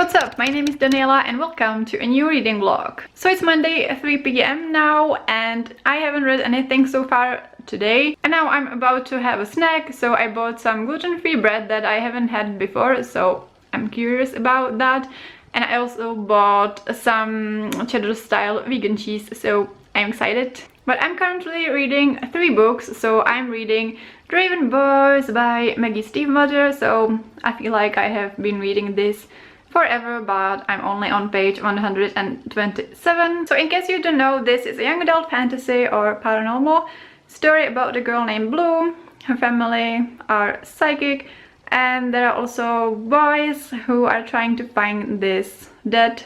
What's up? My name is Daniela and welcome to a new reading vlog. So it's Monday at 3 p.m. now and I haven't read anything so far today. And now I'm about to have a snack, so I bought some gluten-free bread that I haven't had before, so I'm curious about that. And I also bought some cheddar-style vegan cheese, so I'm excited. But I'm currently reading 3 books, so I'm reading Draven Boys by Maggie Stiefvater, so I feel like I have been reading this forever, but I'm only on page 127. So in case you don't know, this is a young adult fantasy or paranormal story about a girl named Blue. Her family are psychic and there are also boys who are trying to find this dead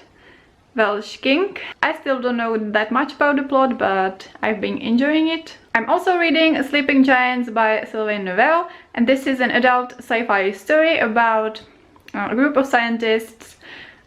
Welsh king. I still don't know that much about the plot, but I've been enjoying it. I'm also reading Sleeping Giants by Sylvain Nouvelle, and this is an adult sci-fi story about a group of scientists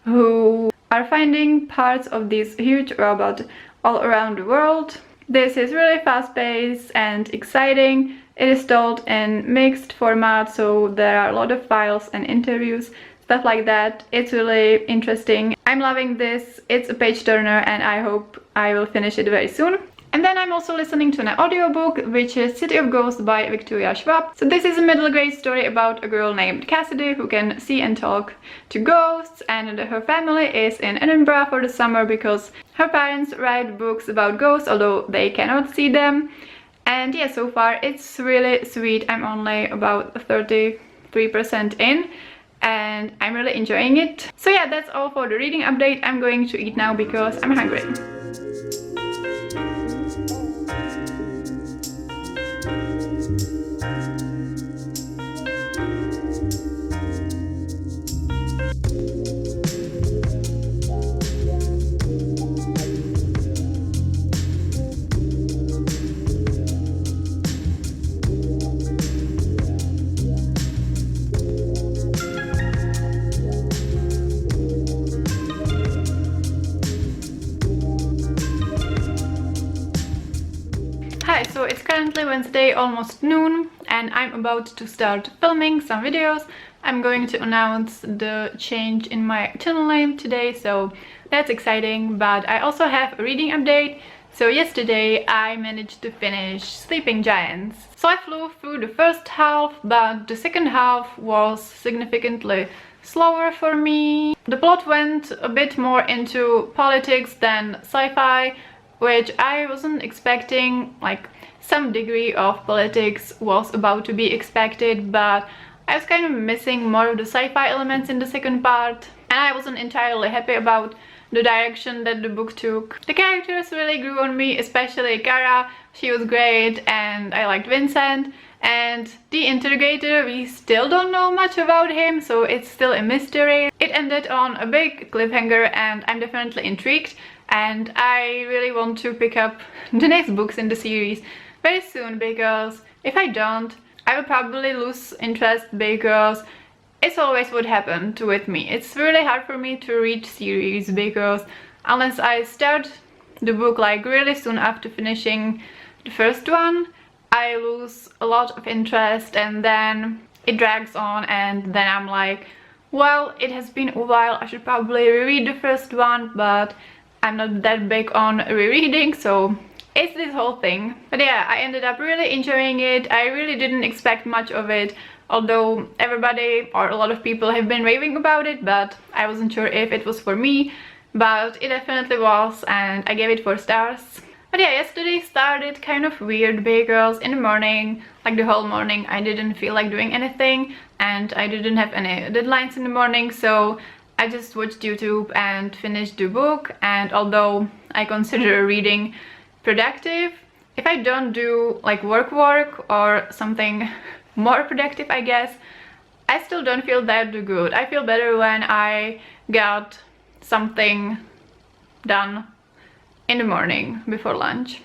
who are finding parts of this huge robot all around the world. This is really fast-paced and exciting. It is told in mixed format, so there are a lot of files and interviews, stuff like that. It's really interesting. I'm loving this. It's a page turner and I hope I will finish it very soon. And then I'm also listening to an audiobook, which is City of Ghosts by Victoria Schwab. So this is a middle grade story about a girl named Cassidy who can see and talk to ghosts, and her family is in Edinburgh for the summer because her parents write books about ghosts, although they cannot see them. And yeah, so far it's really sweet. I'm only about 33% in and I'm really enjoying it. So yeah, that's all for the reading update. I'm going to eat now because I'm hungry. So it's currently Wednesday, almost noon, and I'm about to start filming some videos. I'm going to announce the change in my channel name today, so that's exciting. But I also have a reading update. So yesterday I managed to finish Sleeping Giants. So I flew through the first half, but the second half was significantly slower for me. The plot went a bit more into politics than sci-fi, which I wasn't expecting. Like, some degree of politics was about to be expected, but I was kind of missing more of the sci-fi elements in the second part, and I wasn't entirely happy about the direction that the book took. The characters really grew on me, especially Kara. She was great, and I liked Vincent. And the interrogator, we still don't know much about him, so it's still a mystery. It ended on a big cliffhanger and I'm definitely intrigued, and I really want to pick up the next books in the series very soon, because if I don't, I will probably lose interest, because it's always what happened with me. It's really hard for me to read series, because unless I start the book like really soon after finishing the first one, I lose a lot of interest and then it drags on, and then I'm like, well, it has been a while, I should probably reread the first one, but I'm not that big on rereading, so it's this whole thing. But yeah, I ended up really enjoying it. I really didn't expect much of it, although everybody or a lot of people have been raving about it, but I wasn't sure if it was for me, but it definitely was, and I gave it 4 stars. But yeah, yesterday started kind of weird because in the morning, like the whole morning, I didn't feel like doing anything and I didn't have any deadlines in the morning, so I just watched YouTube and finished the book. And although I consider reading productive, if I don't do like work or something more productive, I guess, I still don't feel that good. I feel better when I got something done in the morning before lunch.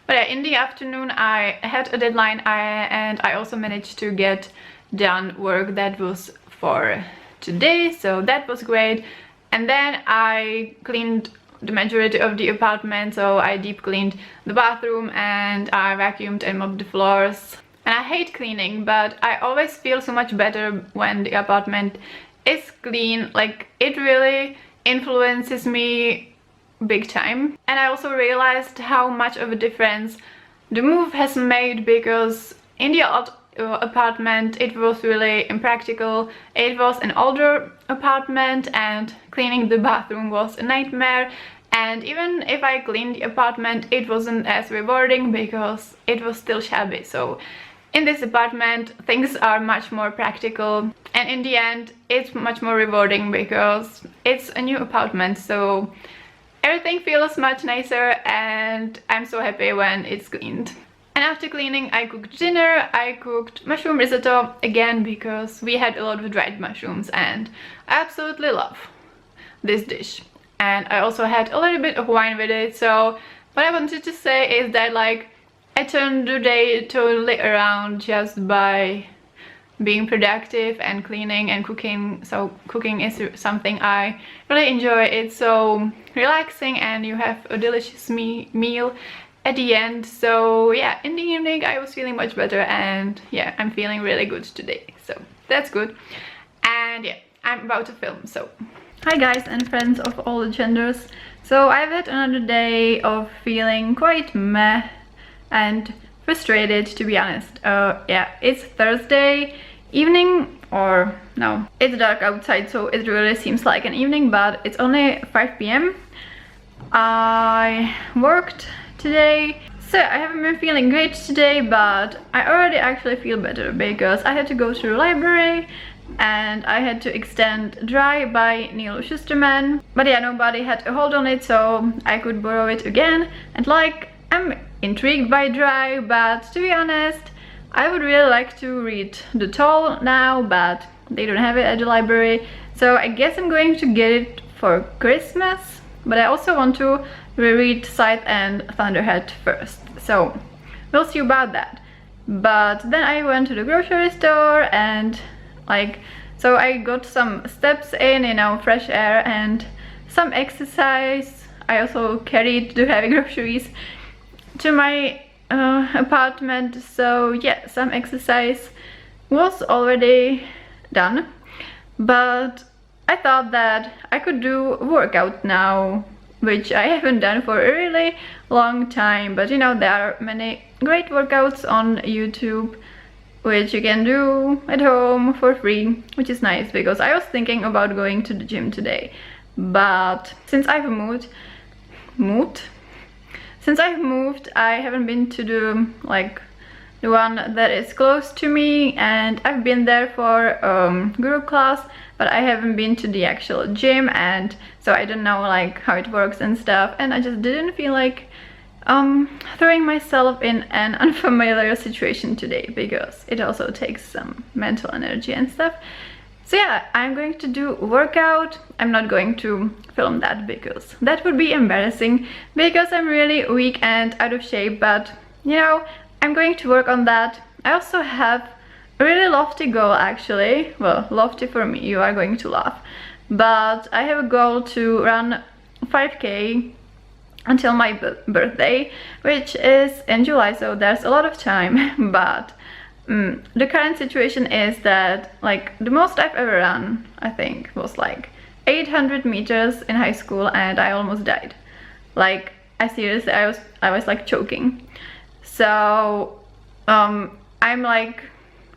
But yeah, in the afternoon I had a deadline, and I also managed to get done work that was for today, so that was great. And then I cleaned the majority of the apartment, so I deep cleaned the bathroom and I vacuumed and mopped the floors. And I hate cleaning, but I always feel so much better when the apartment is clean. Like, it really influences me big time. And I also realized how much of a difference the move has made, because in the old apartment it was really impractical. It was an older apartment and cleaning the bathroom was a nightmare. And even if I cleaned the apartment, it wasn't as rewarding because it was still shabby. So in this apartment, things are much more practical, and in the end, it's much more rewarding because it's a new apartment, so everything feels much nicer, and I'm so happy when it's cleaned. And after cleaning, I cooked dinner. I cooked mushroom risotto again because we had a lot of dried mushrooms, and I absolutely love this dish. And I also had a little bit of wine with it. So what I wanted to say is that, like, I turned the day totally around just by being productive and cleaning and cooking. So cooking is something I really enjoy. It's so relaxing and you have a delicious meal at the end. So yeah, in the evening I was feeling much better, and yeah, I'm feeling really good today, so that's good. And yeah, I'm about to film. So hi guys and friends of all the genders. So I've had another day of feeling quite meh and frustrated, to be honest. Yeah, it's Thursday evening, or no, it's dark outside, so it really seems like an evening, but it's only 5 p.m. I worked today, so I haven't been feeling great today, but I already actually feel better because I had to go to the library and I had to extend Dry by Neil Schusterman. But yeah, nobody had a hold on it, so I could borrow it again. And like, I'm intrigued by Dry, but to be honest, I would really like to read The Toll now, but they don't have it at the library. So I guess I'm going to get it for Christmas, but I also want to reread Scythe and Thunderhead first. So we'll see about that. But then I went to the grocery store and so I got some steps in, you know, fresh air and some exercise. I also carried the heavy groceries to my apartment, so yeah, some exercise was already done, but I thought that I could do workout now, which I haven't done for a really long time. But you know, there are many great workouts on YouTube which you can do at home for free, which is nice, because I was thinking about going to the gym today, but since I've moved, I haven't been to the one that is close to me, and I've been there for group class, but I haven't been to the actual gym, and so I don't know like how it works and stuff, and I just didn't feel like throwing myself in an unfamiliar situation today, because it also takes some mental energy and stuff. So yeah, I'm going to do workout. I'm not going to film that because that would be embarrassing, because I'm really weak and out of shape, but you know, I'm going to work on that. I also have a really lofty goal, actually. Well, lofty for me, you are going to laugh, but I have a goal to run 5k until my birthday, which is in July, so there's a lot of time. But the current situation is that like the most I've ever run, I think, was like 800 meters in high school, and I almost died. Like, I seriously, I was like choking. So I'm like,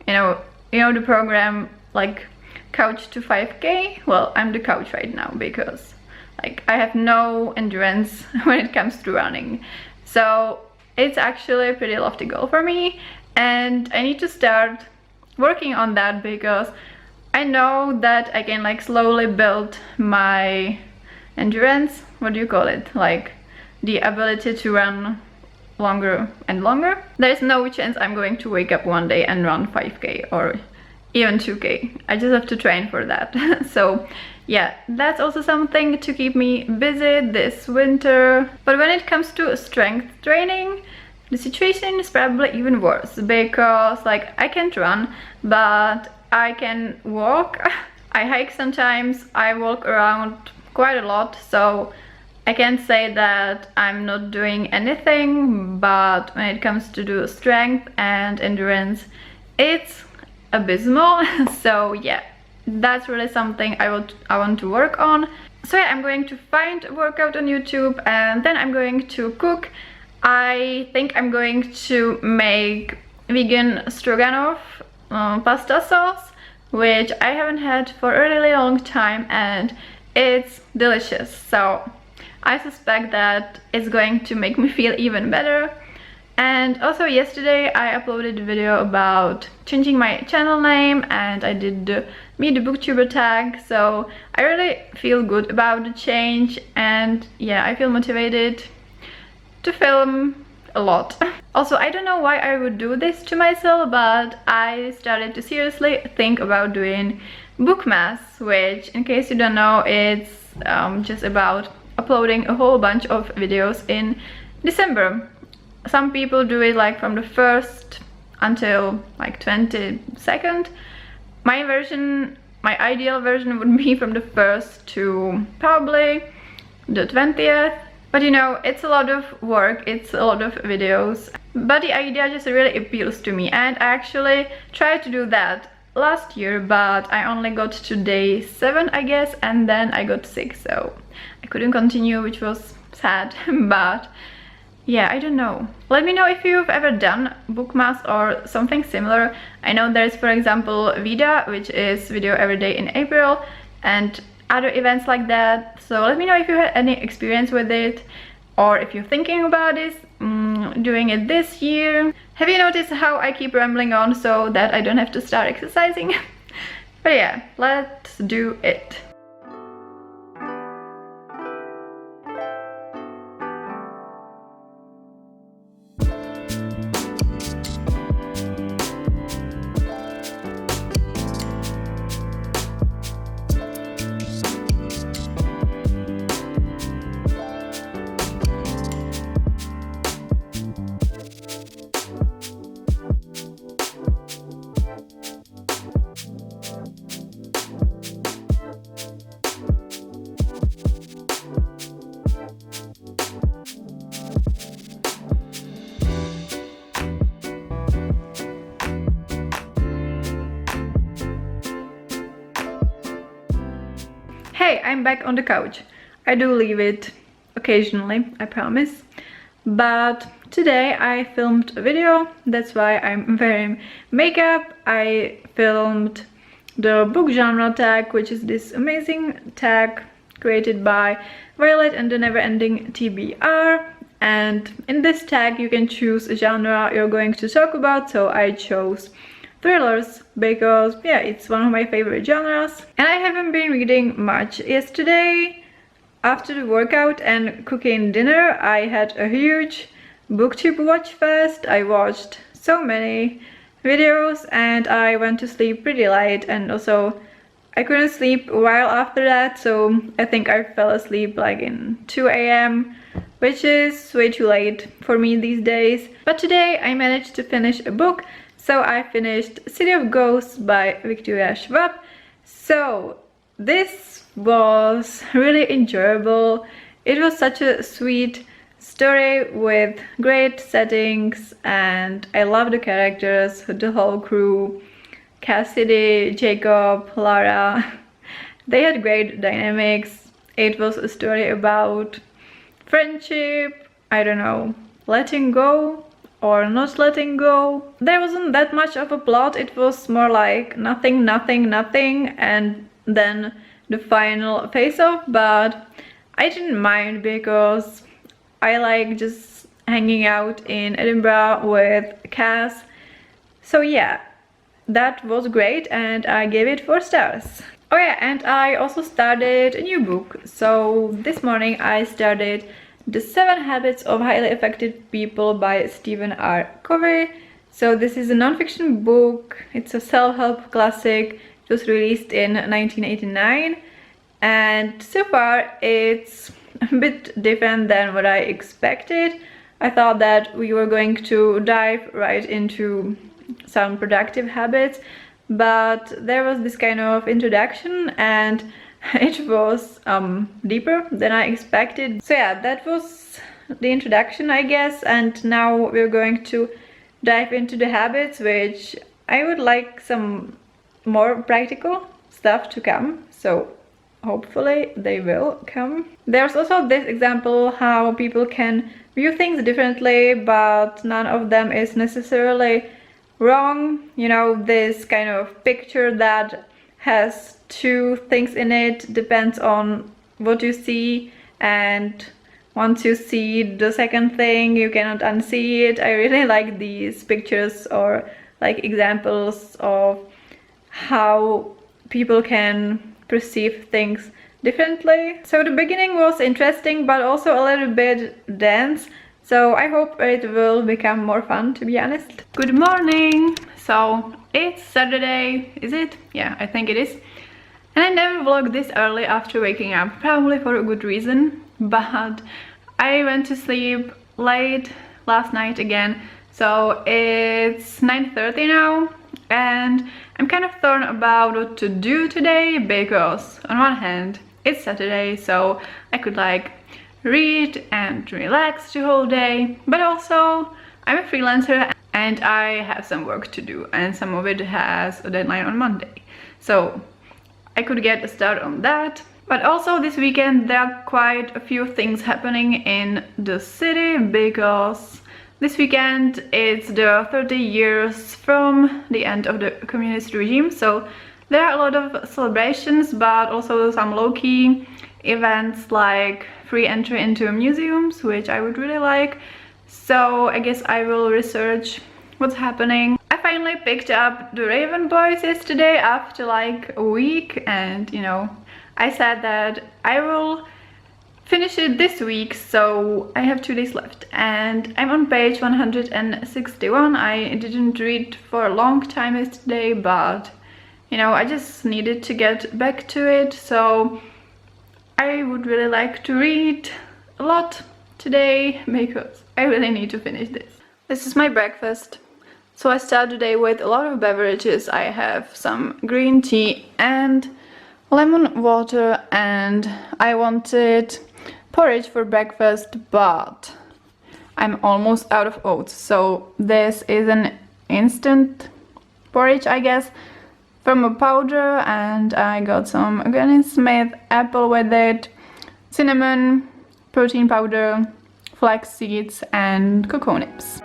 you know the program like Couch to 5k. Well, I'm the couch right now because like I have no endurance when it comes to running. So it's actually a pretty lofty goal for me, and I need to start working on that, because I know that I can like slowly build my endurance. What do you call it? Like the ability to run longer and longer. There's no chance I'm going to wake up one day and run 5k or even 2k. I just have to train for that. So yeah, that's also something to keep me busy this winter. But when it comes to strength training, the situation is probably even worse, because like I can't run, but I can walk. I hike sometimes, I walk around quite a lot, so I can't say that I'm not doing anything. But when it comes to do strength and endurance, it's abysmal. So yeah, that's really something I want to work on. So yeah, I'm going to find a workout on YouTube, and then I'm going to cook. I think I'm going to make vegan stroganoff pasta sauce, which I haven't had for a really long time, and it's delicious. So I suspect that it's going to make me feel even better. And also yesterday I uploaded a video about changing my channel name, and I did the Meet the Booktuber tag, so I really feel good about the change, and yeah, I feel motivated to film a lot. Also, I don't know why I would do this to myself, but I started to seriously think about doing Bookmas, which, in case you don't know, it's just about uploading a whole bunch of videos in December. Some people do it like from the 1st until like 22nd. My version, my ideal version would be from the 1st to probably the 20th. But you know, it's a lot of work, it's a lot of videos. But the idea just really appeals to me, and I actually tried to do that last year, but I only got to day 7, I guess, and then I got sick, so I couldn't continue, which was sad. But yeah, I don't know. Let me know if you've ever done Bookmas or something similar. I know there's, for example, Vida, which is video every day in April, and other events like that. So let me know if you had any experience with it, or if you're thinking about this, doing it this year. Have you noticed how I keep rambling on so that I don't have to start exercising? But yeah, let's do it. Hey, I'm back on the couch. I do leave it occasionally, I promise. But today I filmed a video, that's why I'm wearing makeup. I filmed the book genre tag, which is this amazing tag created by Violet and the Neverending TBR. And in this tag you can choose a genre you're going to talk about, so I chose thrillers because yeah, it's one of my favorite genres. And I haven't been reading much. Yesterday, after the workout and cooking dinner, I had a huge booktube watch fest. I watched so many videos and I went to sleep pretty late, and also I couldn't sleep a while after that, so I think I fell asleep like in 2 AM, which is way too late for me these days. But today I managed to finish a book. So I finished City of Ghosts by Victoria Schwab. So this was really enjoyable. It was such a sweet story with great settings, and I love the characters, the whole crew, Cassidy, Jacob, Lara. They had great dynamics. It was a story about friendship, I don't know, letting go or not letting go. There wasn't that much of a plot, it was more like nothing, nothing, nothing, and then the final face-off, but I didn't mind because I like just hanging out in Edinburgh with Cass. So yeah, that was great and I gave it 4 stars. Oh yeah, and I also started a new book. So this morning I started The 7 Habits of Highly Effective People by Stephen R. Covey. So this is a non-fiction book. It's a self-help classic. It was released in 1989, and so far it's a bit different than what I expected. I thought that we were going to dive right into some productive habits, but there was this kind of introduction and it was deeper than I expected. So yeah, that was the introduction, I guess, and now we're going to dive into the habits, which I would like some more practical stuff to come, so hopefully they will come. There's also this example how people can view things differently, but none of them is necessarily wrong. You know, this kind of picture that has two things in it depends on what you see, and once you see the second thing you cannot unsee it. I really like these pictures or like examples of how people can perceive things differently. So the beginning was interesting but also a little bit dense, so I hope it will become more fun, to be honest. Good morning! So it's Saturday, is it? Yeah, I think it is. And I never vlogged this early after waking up, probably for a good reason, but I went to sleep late last night again, so it's 9:30 now, and I'm kind of torn about what to do today, because on one hand it's Saturday, so I could like read and relax the whole day, but also I'm a freelancer and I have some work to do, and some of it has a deadline on Monday, so I could get a start on that. But also this weekend there are quite a few things happening in the city, because this weekend it's the 30 years from the end of the communist regime, so there are a lot of celebrations, but also some low-key events like free entry into museums, which I would really like. So I guess I will research what's happening. I finally picked up the Draven boys yesterday after like a week, and you know, I said that I will finish it this week, so I have 2 days left and I'm on page 161. I didn't read for a long time yesterday, but you know, I just needed to get back to it, so I would really like to read a lot today because I really need to finish this. This is my breakfast. So I start the day with a lot of beverages. I have some green tea and lemon water, and I wanted porridge for breakfast, but I'm almost out of oats. So this is an instant porridge, I guess, from a powder, and I got some Granny Smith apple with it, cinnamon, protein powder, flax seeds and cocoa nibs.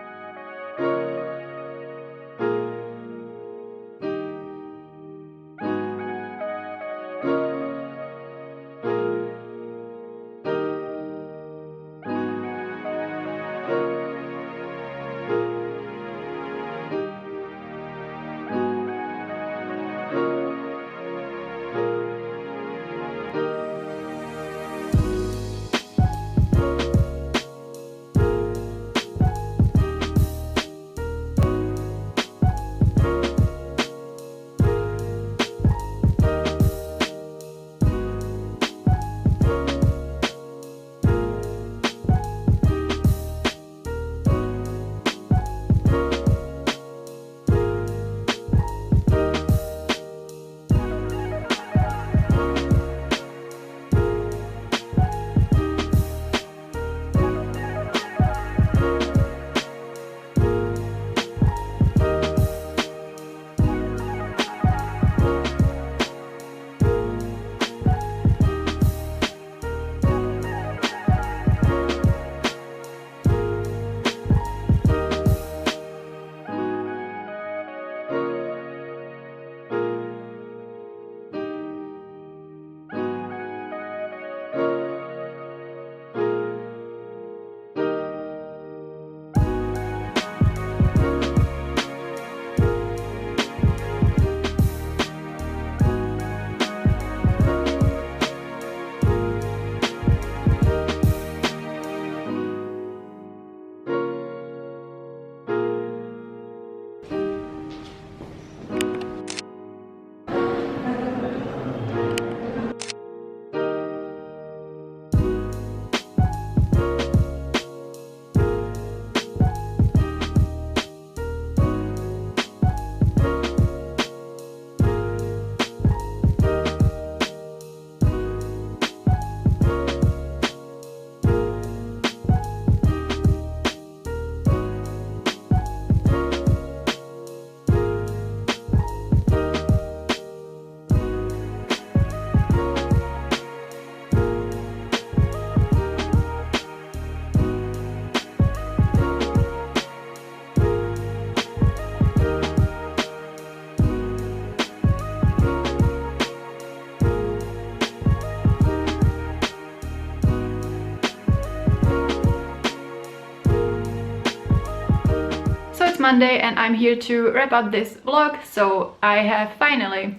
Monday and I'm here to wrap up this vlog. So I have finally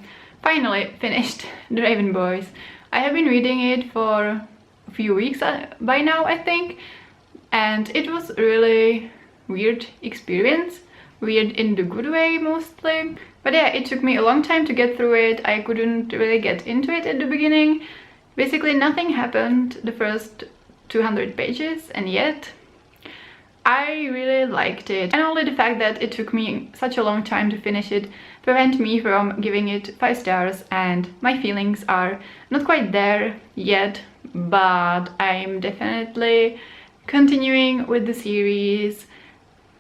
finished Draven Boys. I have been reading it for a few weeks by now, I think, and it was really weird experience. Weird in the good way mostly. But yeah, it took me a long time to get through it. I couldn't really get into it at the beginning. Basically nothing happened the first 200 pages, and yet I really liked it. And only the fact that it took me such a long time to finish it prevent me from giving it 5 stars, and my feelings are not quite there yet, but I'm definitely continuing with the series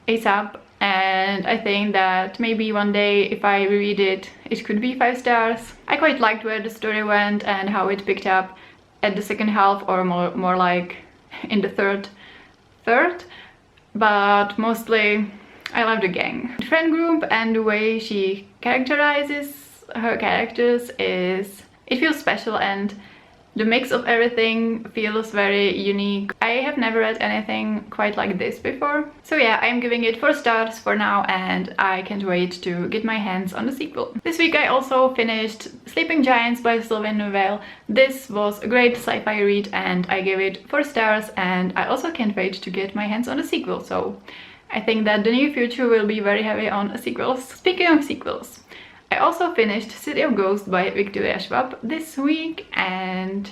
ASAP. And I think that maybe one day if I reread it, it could be 5 stars. I quite liked where the story went and how it picked up at the second half, or more like in the third. But mostly I love the gang. The friend group and the way she characterizes her characters it feels special, and the mix of everything feels very unique. I have never read anything quite like this before. So yeah, I'm giving it 4 stars for now, and I can't wait to get my hands on the sequel. This week I also finished Sleeping Giants by Sylvain Nouvelle. This was a great sci-fi read and I gave it 4 stars, and I also can't wait to get my hands on the sequel. So I think that the near future will be very heavy on sequels. Speaking of sequels, I also finished City of Ghosts by Victoria Schwab this week, and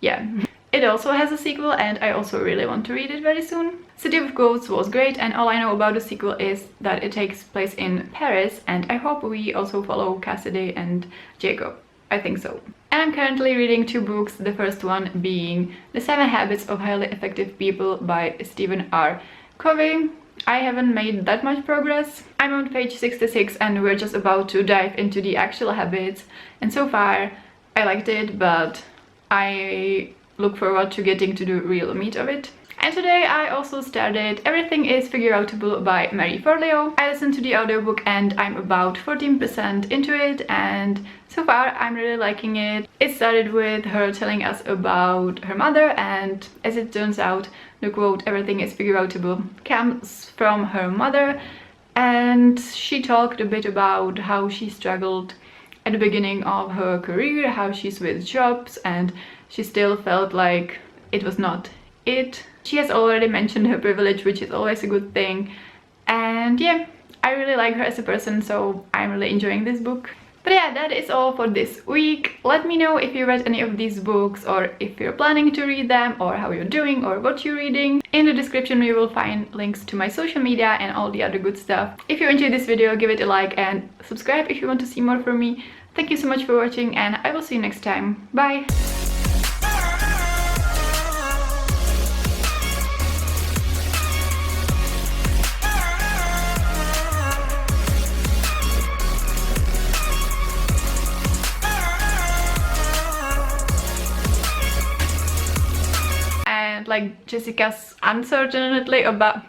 yeah, it also has a sequel and I also really want to read it very soon. City of Ghosts was great, and all I know about the sequel is that it takes place in Paris, and I hope we also follow Cassidy and Jacob. I think so. And I'm currently reading 2 books, the first one being The 7 Habits of Highly Effective People by Stephen R. Covey. I haven't made that much progress. I'm on page 66 and we're just about to dive into the actual habits, and so far I liked it, but I look forward to getting to the real meat of it. And today I also started Everything is Figureoutable by Mary Forleo. I listened to the audiobook and I'm about 14% into it, and so far I'm really liking it. It started with her telling us about her mother, and as it turns out, the quote "everything is figureoutable" comes from her mother, and she talked a bit about how she struggled at the beginning of her career, how she switched jobs and she still felt like it was not it. She has already mentioned her privilege, which is always a good thing, and yeah, I really like her as a person, so I'm really enjoying this book. But yeah, that is all for this week. Let me know if you read any of these books, or if you're planning to read them, or how you're doing, or what you're reading. In the description you will find links to my social media and all the other good stuff. If you enjoyed this video, give it a like and subscribe if you want to see more from me. Thank you so much for watching, and I will see you next time. Bye! Like Jessica's uncertainty about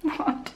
what?